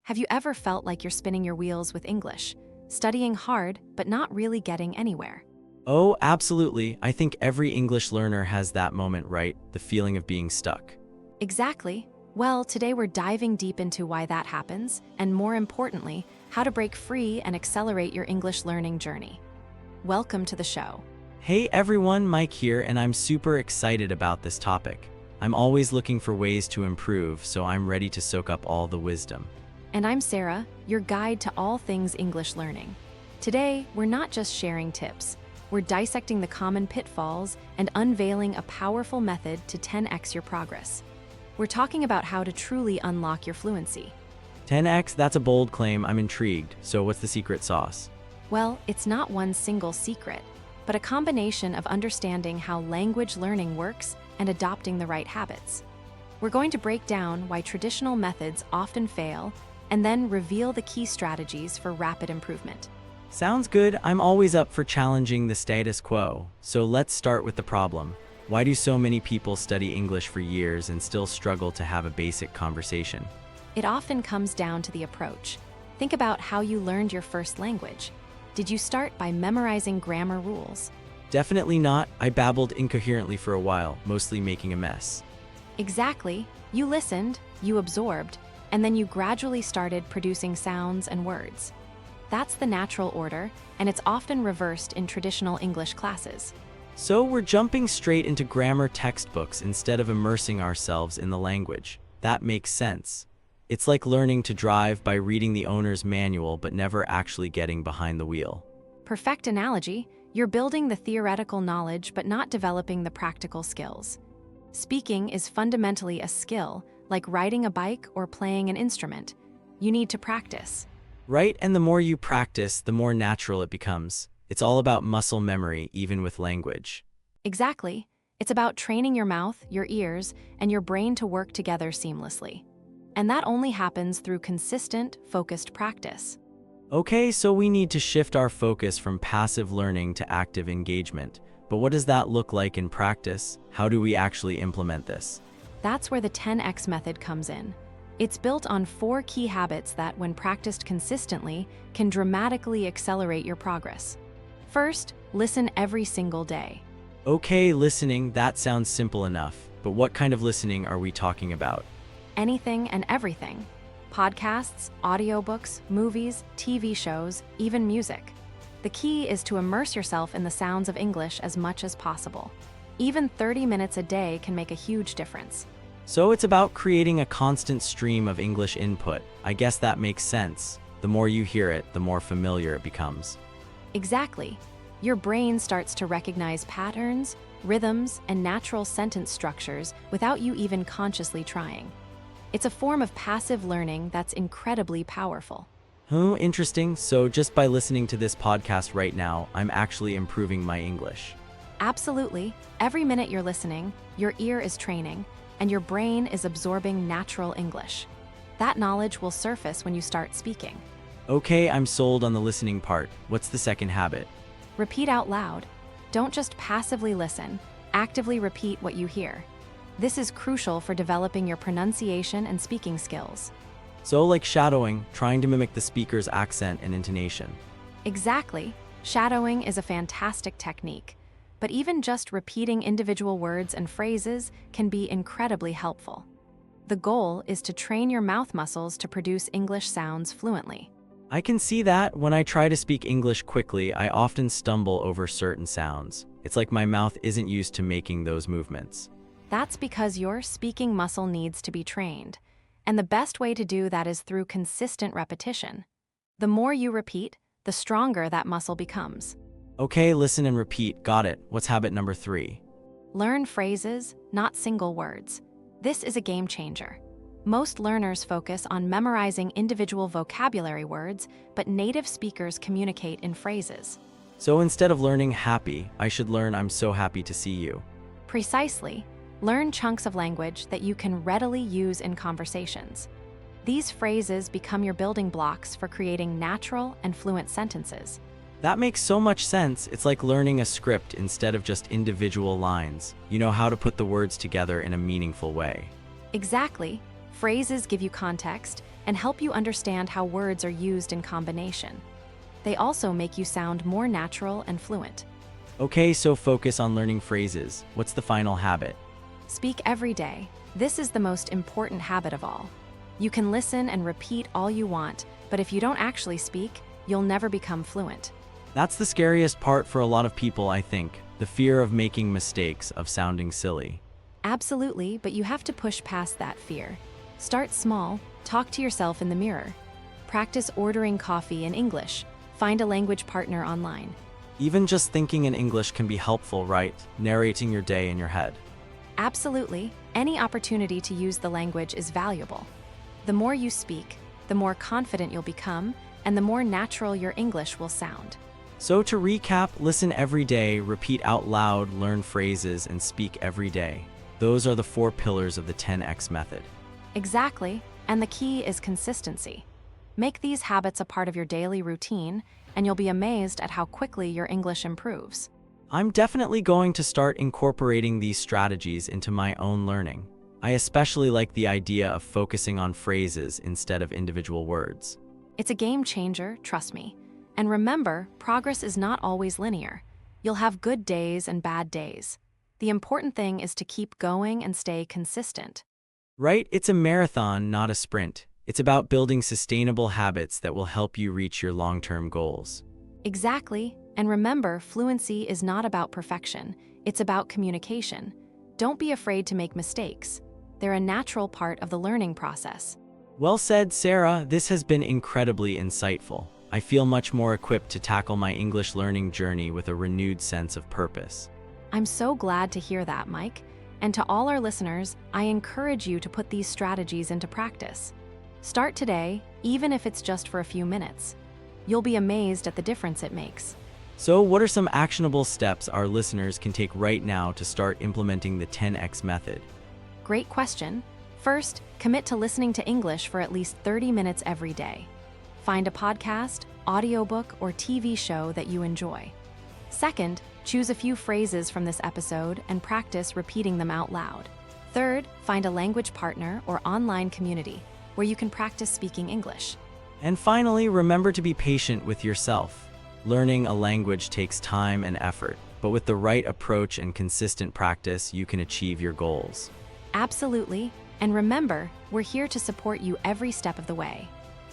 Have you ever felt like you're spinning your wheels with English, studying hard but not really getting anywhere? Oh, absolutely. I think every English learner has that moment, right? The feeling of being stuck. Exactly. Well, today we're diving deep into why that happens, and more importantly, how to break free and accelerate your English learning journey. Welcome to the show. Hey everyone, Mike here, and I'm super excited about this topic. I'm always looking for ways to improve, so I'm ready to soak up all the wisdom. And I'm Sarah, your guide to all things English learning. Today, we're not just sharing tips. We're dissecting the common pitfalls and unveiling a powerful method to 10x your progress. We're talking about how to truly unlock your fluency. 10x, that's a bold claim. I'm intrigued. So what's the secret sauce? Well, it's not one single secret, but a combination of understanding how language learning works and adopting the right habits. We're going to break down why traditional methods often fail and then reveal the key strategies for rapid improvement. Sounds good. I'm always up for challenging the status quo. So let's start with the problem. Why do so many people study English for years and still struggle to have a basic conversation? It often comes down to the approach. Think about how you learned your first language. Did you start by memorizing grammar rules? Definitely not. I babbled incoherently for a while, mostly making a mess. Exactly. You listened, you absorbed, and then you gradually started producing sounds and words. That's the natural order, and it's often reversed in traditional English classes. So we're jumping straight into grammar textbooks instead of immersing ourselves in the language. That makes sense. It's like learning to drive by reading the owner's manual but never actually getting behind the wheel. Perfect analogy. You're building the theoretical knowledge but not developing the practical skills. Speaking is fundamentally a skill, like riding a bike or playing an instrument. You need to practice. Right, and the more you practice, the more natural it becomes. It's all about muscle memory, even with language. Exactly. It's about training your mouth, your ears, and your brain to work together seamlessly. And that only happens through consistent, focused practice. Okay, so we need to shift our focus from passive learning to active engagement. But what does that look like in practice? How do we actually implement this? That's where the 10x method comes in. It's built on 4 key habits that, when practiced consistently, can dramatically accelerate your progress. First, listen every single day. Okay, listening, that sounds simple enough. But what kind of listening are we talking about? Anything and everything. Podcasts, audiobooks, movies, TV shows, even music. The key is to immerse yourself in the sounds of English as much as possible. Even 30 minutes a day can make a huge difference. So it's about creating a constant stream of English input. I guess that makes sense. The more you hear it, the more familiar it becomes. Exactly. Your brain starts to recognize patterns, rhythms, and natural sentence structures without you even consciously trying. It's a form of passive learning that's incredibly powerful. Oh, interesting. So just by listening to this podcast right now, I'm actually improving my English. Absolutely. Every minute you're listening, your ear is training, and your brain is absorbing natural English. That knowledge will surface when you start speaking. Okay, I'm sold on the listening part. What's the second habit? Repeat out loud. Don't just passively listen, actively repeat what you hear. This is crucial for developing your pronunciation and speaking skills. So like shadowing, trying to mimic the speaker's accent and intonation. Exactly. Shadowing is a fantastic technique, but even just repeating individual words and phrases can be incredibly helpful. The goal is to train your mouth muscles to produce English sounds fluently. I can see that. When I try to speak English quickly, I often stumble over certain sounds. It's like my mouth isn't used to making those movements. That's because your speaking muscle needs to be trained, and the best way to do that is through consistent repetition. The more you repeat, the stronger that muscle becomes. Okay, listen and repeat. Got it. What's habit number 3? Learn phrases, not single words. This is a game changer. Most learners focus on memorizing individual vocabulary words, but native speakers communicate in phrases. So instead of learning happy, I should learn I'm so happy to see you. Precisely. Learn chunks of language that you can readily use in conversations. These phrases become your building blocks for creating natural and fluent sentences. That makes so much sense. It's like learning a script instead of just individual lines. You know how to put the words together in a meaningful way. Exactly. Phrases give you context and help you understand how words are used in combination. They also make you sound more natural and fluent. Okay, so focus on learning phrases. What's the final habit? Speak every day. This is the most important habit of all. You can listen and repeat all you want, but if you don't actually speak, you'll never become fluent. That's the scariest part for a lot of people, I think. The fear of making mistakes, of sounding silly. Absolutely, but you have to push past that fear. Start small, talk to yourself in the mirror. Practice ordering coffee in English. Find a language partner online. Even just thinking in English can be helpful, right? Narrating your day in your head. Absolutely, any opportunity to use the language is valuable. The more you speak, the more confident you'll become, and the more natural your English will sound. So to recap, listen every day, repeat out loud, learn phrases, and speak every day. Those are the 4 pillars of the 10x method. Exactly, and the key is consistency. Make these habits a part of your daily routine, and you'll be amazed at how quickly your English improves. I'm definitely going to start incorporating these strategies into my own learning. I especially like the idea of focusing on phrases instead of individual words. It's a game changer, trust me. And remember, progress is not always linear. You'll have good days and bad days. The important thing is to keep going and stay consistent. Right? It's a marathon, not a sprint. It's about building sustainable habits that will help you reach your long-term goals. Exactly. And remember, fluency is not about perfection. It's about communication. Don't be afraid to make mistakes. They're a natural part of the learning process. Well said, Sarah. This has been incredibly insightful. I feel much more equipped to tackle my English learning journey with a renewed sense of purpose. I'm so glad to hear that, Mike. And to all our listeners, I encourage you to put these strategies into practice. Start today, even if it's just for a few minutes. You'll be amazed at the difference it makes. So, what are some actionable steps our listeners can take right now to start implementing the 10x method? Great question. First, commit to listening to English for at least 30 minutes every day. Find a podcast, audiobook, or TV show that you enjoy. Second, choose a few phrases from this episode and practice repeating them out loud. Third, find a language partner or online community where you can practice speaking English. And finally, remember to be patient with yourself. Learning a language takes time and effort, but with the right approach and consistent practice, you can achieve your goals. Absolutely. And remember, we're here to support you every step of the way.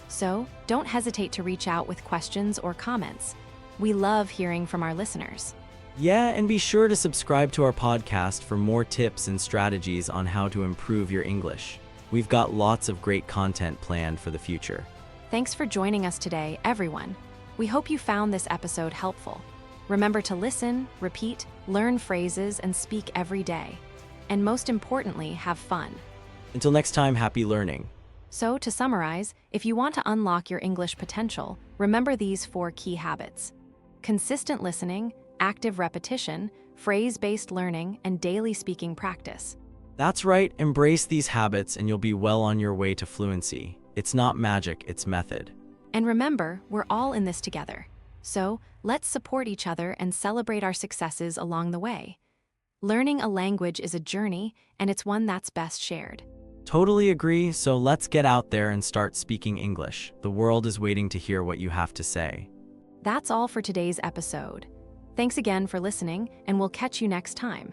So, don't hesitate to reach out with questions or comments. We love hearing from our listeners. Yeah, and be sure to subscribe to our podcast for more tips and strategies on how to improve your English. We've got lots of great content planned for the future. Thanks for joining us today, everyone. We hope you found this episode helpful. Remember to listen, repeat, learn phrases, and speak every day. And most importantly, have fun. Until next time, happy learning. So, to summarize, if you want to unlock your English potential, remember these 4 key habits: consistent listening, active repetition, phrase-based learning, and daily speaking practice. That's right, embrace these habits and you'll be well on your way to fluency. It's not magic, it's method. And remember, we're all in this together. So, let's support each other and celebrate our successes along the way. Learning a language is a journey, and it's one that's best shared. Totally agree, so let's get out there and start speaking English. The world is waiting to hear what you have to say. That's all for today's episode. Thanks again for listening, and we'll catch you next time.